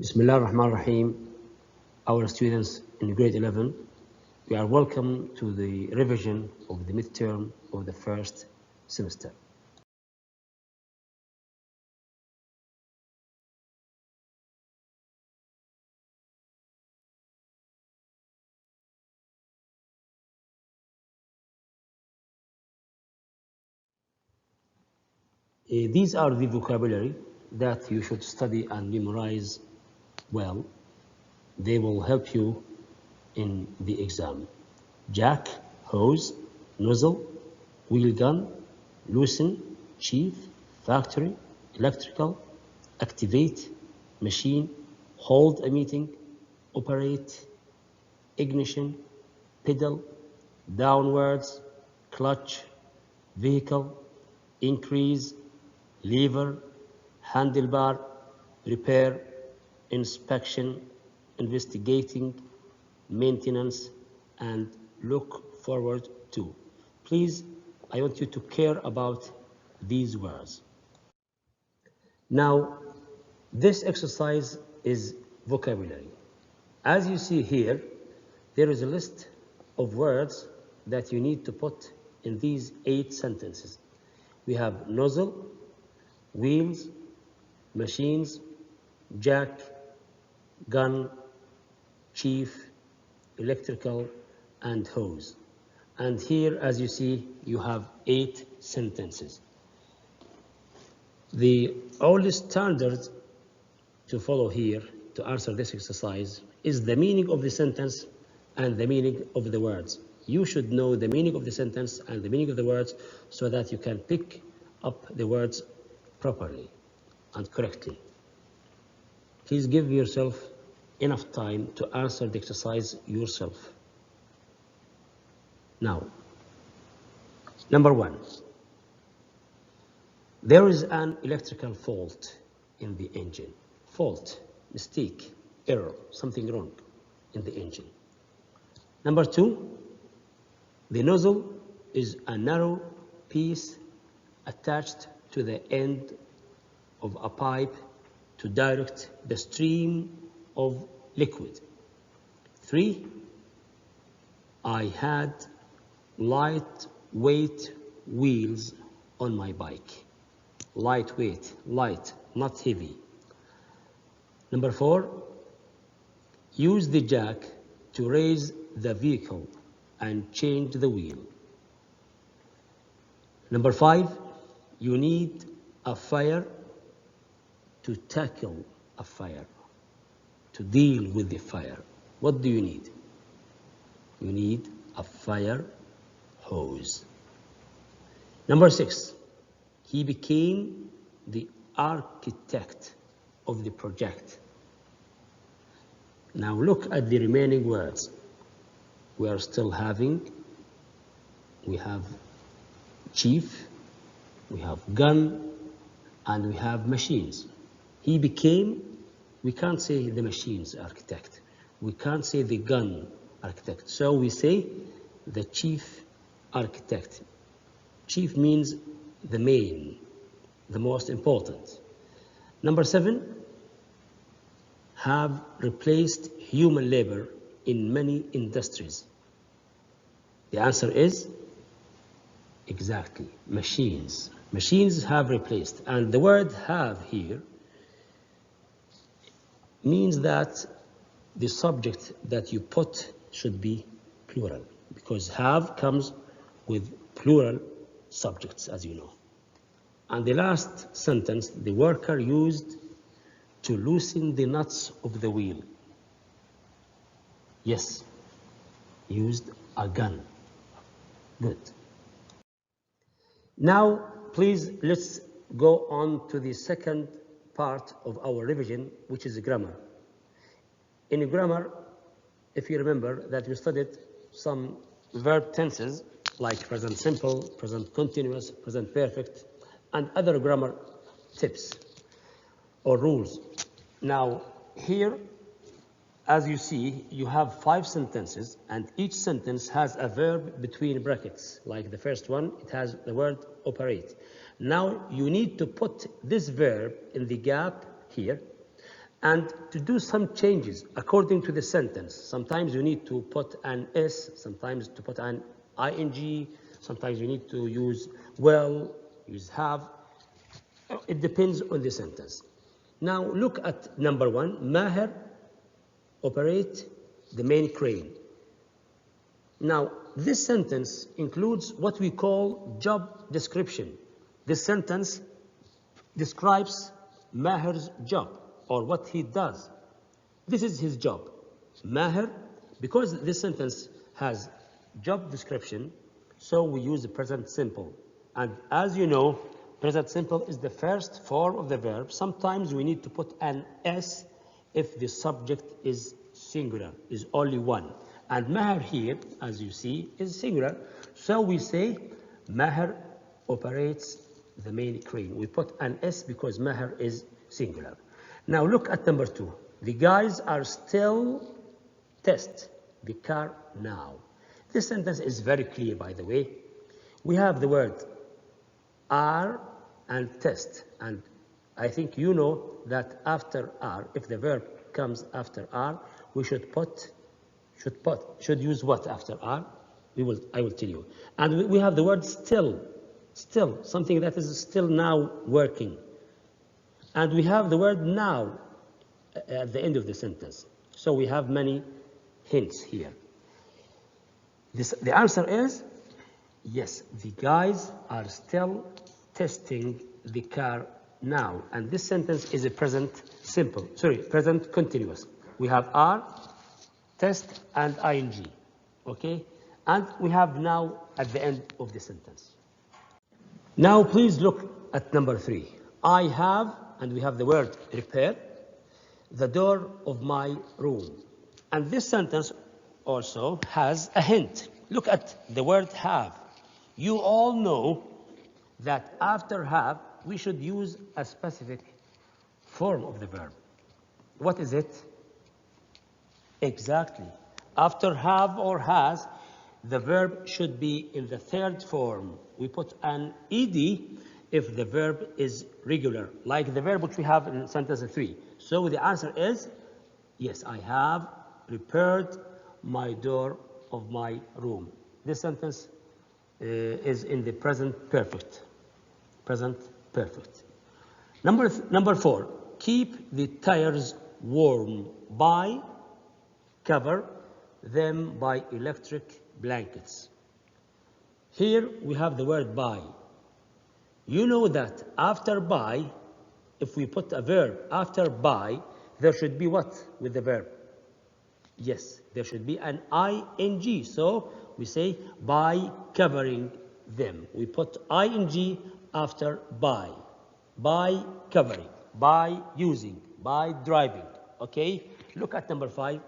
Bismillah ar-Rahman ar-Rahim. Our students in grade 11, we are welcome to the revision of the midterm of the first semester. These are the vocabulary that you should study and memorize well. They will help you in the exam. Jack, hose, nozzle, wheel gun, loosen, chief, factory, electrical, activate, machine, hold a meeting, operate, ignition, pedal, downwards, clutch, vehicle, increase, lever, handlebar, repair, inspection, investigating, maintenance, and look forward to. Please, I want you to care about these words. Now, this exercise is vocabulary. As you see here, there is a list of words that you need to put in these 8 sentences. We have nozzle, wheels, machines, jack, gun, chief, electrical, and hose. And here, as you see, you have 8 sentences. The only standard to follow here to answer this exercise is the meaning of the sentence and the meaning of the words. You should know the meaning of the sentence and the meaning of the words so that you can pick up the words properly and correctly. Please give yourself enough time to answer the exercise yourself. Now, number 1. There is an electrical fault in the engine. Fault, mistake, error, something wrong in the engine. Number 2, the nozzle is a narrow piece attached to the end of a pipe to direct the stream of liquid. 3, I had lightweight wheels on my bike. Lightweight, light, not heavy. Number 4, use the jack to raise the vehicle and change the wheel. Number 5, you need a fire to tackle a fire, to deal with the fire. What do you need? You need a fire hose. Number 6, he became the architect of the project. Now look at the remaining words. We are still having, we have chief, we have gun, and we have machines. He became, we can't say the machines architect. We can't say the gun architect. So we say the chief architect. Chief means the main, the most important. Number 7, have replaced human labor in many industries. The answer is exactly machines. Machines have replaced, and the word have here means that the subject that you put should be plural, because have comes with plural subjects, as you know. And the last sentence, the worker used to loosen the nuts of the wheel. Yes, used a gun. Good. Now, please, let's go on to the second part of our revision, which is grammar. In grammar, if you remember that we studied some verb tenses like present simple, present continuous, present perfect, and other grammar tips or rules. Now, here, as you see, you have 5 sentences, and each sentence has a verb between brackets. Like the first one, it has the word operate. Now, you need to put this verb in the gap here, and to do some changes according to the sentence. Sometimes you need to put an S, sometimes to put an ing, sometimes you need to use will, use have. It depends on the sentence. Now look at number 1. Maher operate the main crane. Now this sentence includes what we call job description. This sentence describes Maher's job, or what he does. This is his job. Maher, because this sentence has job description, so we use the present simple. And as you know, present simple is the first form of the verb. Sometimes we need to put an S if the subject is singular, is only one. And Maher here, as you see, is singular. So we say Maher operates the main crane. We put an S because Maher is singular. Now look at number 2. The guys are still test the car now. This sentence is very clear, by the way. We have the word are and test, and I think you know that after are, if the verb comes after are, we should use what after are? I will tell you. And we have the word still, something that is still now working. And we have the word now at the end of the sentence. So we have many hints here. The answer is yes, the guys are still testing the car now. And this sentence is a present continuous. We have are, test, and ing. Okay? And we have now at the end of the sentence. Now please look at number 3. I have, and we have the word repair, the door of my room. And this sentence also has a hint. Look at the word have. You all know that after have, we should use a specific form of the verb. What is it? Exactly. After have or has, the verb should be in the third form. We put an ed if the verb is regular, like the verb which we have in sentence 3. So the answer is, yes, I have repaired my door of my room. This sentence is in the present perfect. Present perfect. Number 4, keep the tires warm by, cover them by electric blankets. Here we have the word by. You know that after by, if we put a verb after by, there should be what with the verb? Yes, there should be an ing. So we say by covering them. We put ing after by covering, by using, by driving. Okay, look at number 5.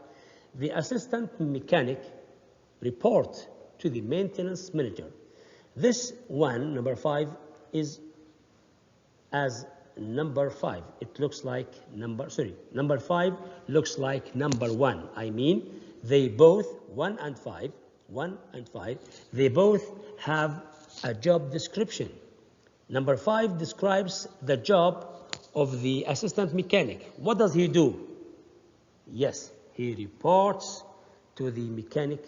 The assistant mechanic report to the maintenance manager. This one, number 5, is as number 5. It looks like number 5 looks like number 1. I mean, they both, 1 and 5, they both have a job description. Number 5 describes the job of the assistant mechanic. What does he do? Yes, he reports to the mechanic,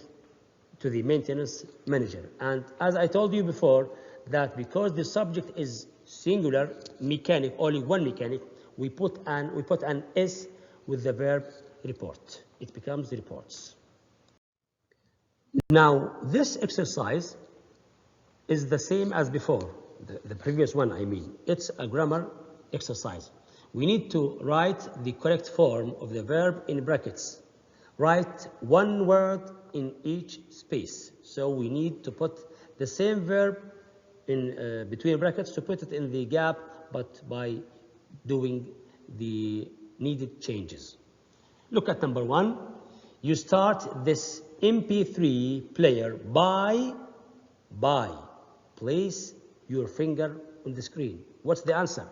to the maintenance manager. And as I told you before, that because the subject is singular, mechanic, only one mechanic, we put an S with the verb report. It becomes reports. Now, this exercise is the same as before, the previous one, I mean. It's a grammar exercise. We need to write the correct form of the verb in brackets. Write one word in each space. So we need to put the same verb in between brackets to put it in the gap, but by doing the needed changes. Look at number 1. You start this MP3 player by. Place your finger on the screen. What's the answer?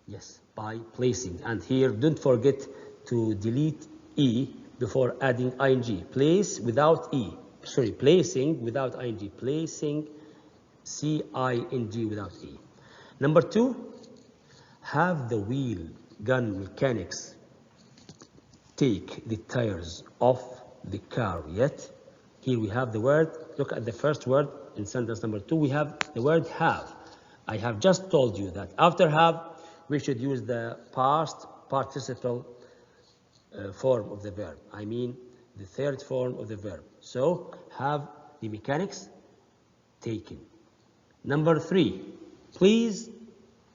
Yes, by placing. And here, don't forget to delete E before adding ing. Place without E. Sorry, placing without ing. Placing, C-I-N-G without E. Number 2, have the wheel gun mechanics take the tires off the car yet? Here we have the word, look at the first word in sentence number 2, we have the word have. I have just told you that after have, we should use the past participle form of the verb. I mean, the third form of the verb. So, have the mechanics taken. Number 3, please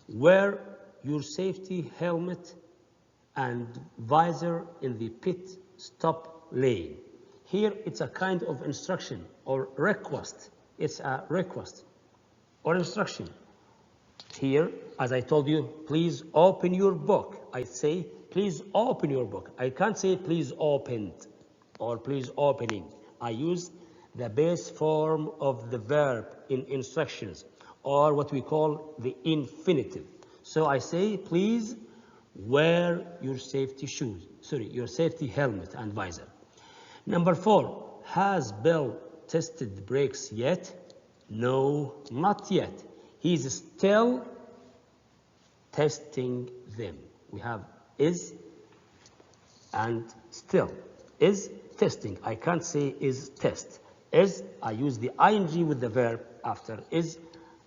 wear your safety helmet and visor in the pit stop lane. Here it's a kind of instruction or request. It's a request or instruction. Here, as I told you, please open your book. I say, please open your book. I can't say please opened or please opening. I use the base form of the verb in instructions, or what we call the infinitive. So I say, please wear your safety shoes, your safety helmet and visor. Number 4, has Bill tested the brakes yet? No, not yet. He's still testing them. We have is and still. Is testing. I can't say is test. Is, I use the ing with the verb after is,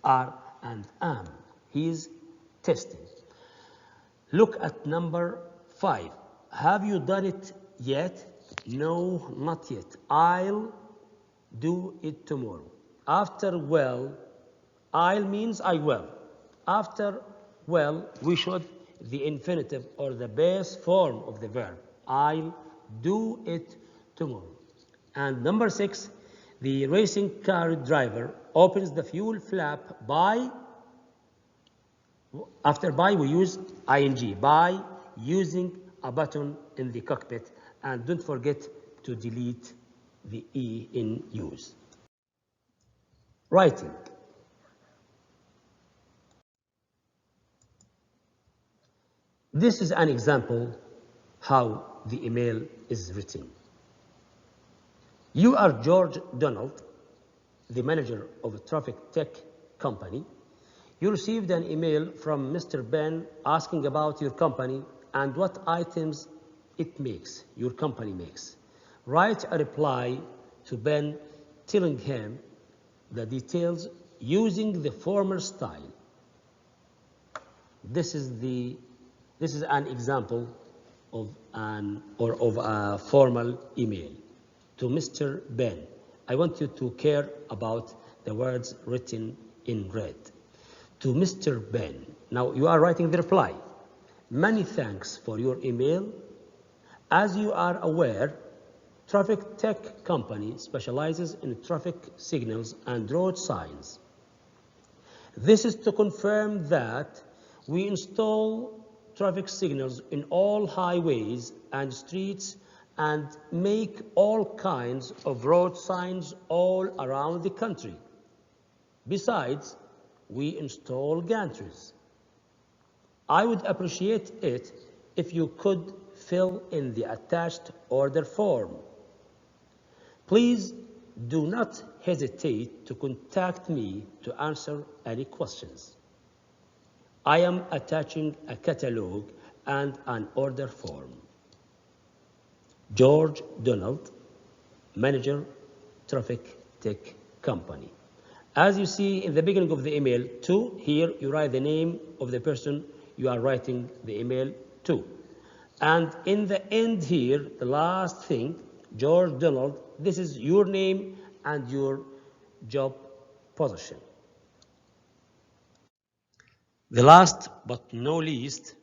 are, and am. He is testing. Look at number 5. Have you done it yet? No, not yet. I'll do it tomorrow. After well, I'll means I will. After well, we should the infinitive or the base form of the verb. I'll do it tomorrow. And number 6, the racing car driver opens the fuel flap by, after by we use ing, by using a button in the cockpit, and don't forget to delete the E in use. Writing. This is an example how the email is written. You are George Donald, the manager of a traffic tech company. You received an email from Mr. Ben asking about your company and what items it makes, your company makes. Write a reply to Ben telling him the details using the former style. This is an example of a formal email to Mr. Ben. I want you to care about the words written in red. To Mr. Ben. Now you are writing the reply. Many thanks for your email. As you are aware, Traffic Tech Company specializes in traffic signals and road signs. This is to confirm that we install traffic signals in all highways and streets and make all kinds of road signs all around the country. Besides, we install gantries. I would appreciate it if you could fill in the attached order form. Please do not hesitate to contact me to answer any questions. I am attaching a catalog and an order form. George Donald, Manager, Traffic Tech Company. As you see in the beginning of the email, to, here you write the name of the person you are writing the email to. And in the end here, the last thing, George Donald, this is your name and your job position. The last but no least,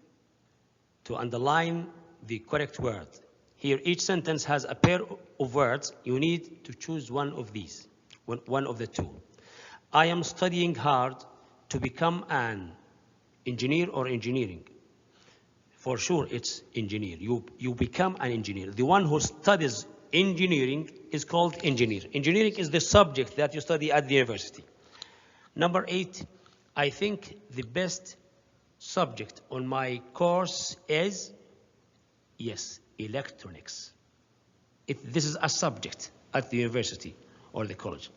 to underline the correct word. Here each sentence has a pair of words. You need to choose one of these, one of the two. I am studying hard to become an engineer or engineering. For sure it's engineer. You become an engineer. The one who studies engineering is called engineer. Engineering is the subject that you study at the university. Number 8, I think the best subject on my course is, yes, electronics. If this is a subject at the university or the college.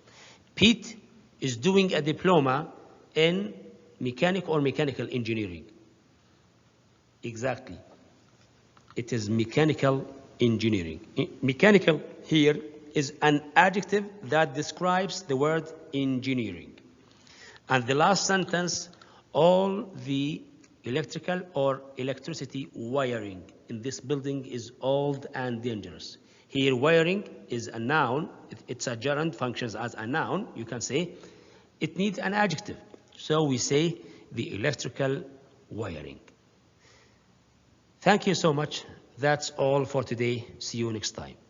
Pete is doing a diploma in mechanic or mechanical engineering. Exactly. It is mechanical engineering. Mechanical here is an adjective that describes the word engineering. And the last sentence, all the electrical or electricity wiring in this building is old and dangerous. Here, wiring is a noun. It's a gerund, functions as a noun. You can say it needs an adjective. So we say the electrical wiring. Thank you so much. That's all for today. See you next time.